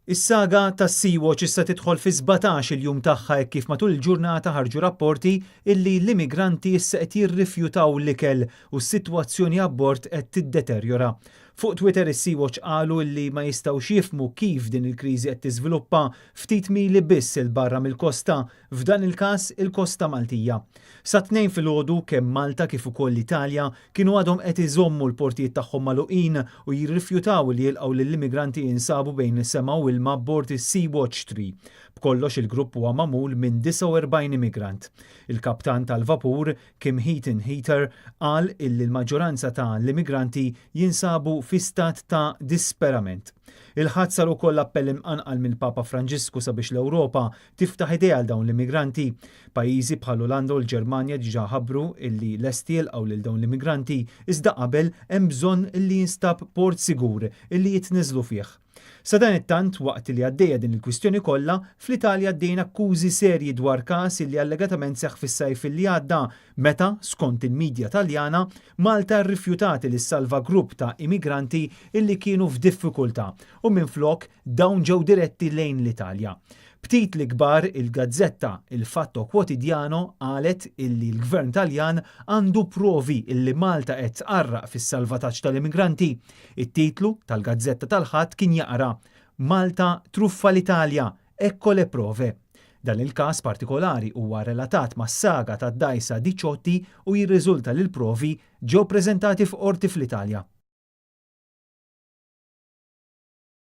Is-saga tas-Sea-Watch issa tidħol fi 17 il-jum tagħha hekk kif matul il-ġurnata ħarġu rapporti illi l-immigranti issa qed jirrifjutaw l-ikel u s-sitwazzjoni abbord qed tiddeterjora. Fuq Twitter is-Sea-Watch qalu illi ma jistgħux jifhmu kif din il-kriżi qed tiżviluppa ftit mili biss il barra mill-kosta, f'dan il-każ il-Kosta Maltija. Sa tnejn filgħodu kemm Malta kif ukoll l-Italja kienu għadhom qed iżommu l-portijiet tagħhom magħluqin u jirrifjutaw li jilqgħu lill-immigranti jinsabu bejn is-sema u ilma bord is-Sea-Watch 3. B'kollox il-grupp huwa magħmul minn 49 immigrant. Il-kaptan tal-vapur Kim Heater qal illi l-maġġoranza ta' l-immigranti jinsabu fi stat ta' disperament. Il-ħadd sar ukoll appell imqanqal mill-Papa Franġisku sabiex l-Ewropa tiftaħ idea għal dawn l-immigranti. Pajjiżi bħal Olanda u l-Ġermanja diġà ħabbru illi lesti jilqgħu lil dawn l-immigranti iżda qabel hemm bżonn illi jinstab port sigur illi jitniżlu fih. Sa dan it-tant waqt li għaddejja din il-kwistjoni kollha, fl-Italja għaddejjin akkużi serji dwar każ illi allegatament seħħ fis-sajf illi għadda meta, skont il-midja Taljana, Malta rrifjutat li ssalva grupp ta' immigranti illi kienu f'diffikultà u minflok dawn ġew diretti lejn l-Italja. Ftit li kbar il-Gazzetta Il Fatto Quotidiano qalet illi l-Gvern Taljan għandu provi illi Malta qed tqarraq fis-salvataġġ tal-immigranti. It-titlu tal-Gazzetta tal-Ħadd kien jaqra Malta truffa l-Italja, ekko le prove. Dan il-każ partikolari huwa relatat mas-saga tad-dgħajsa Diciotti u jirriżulta li l-provi ġew preżentati f'qorti fl-Italja.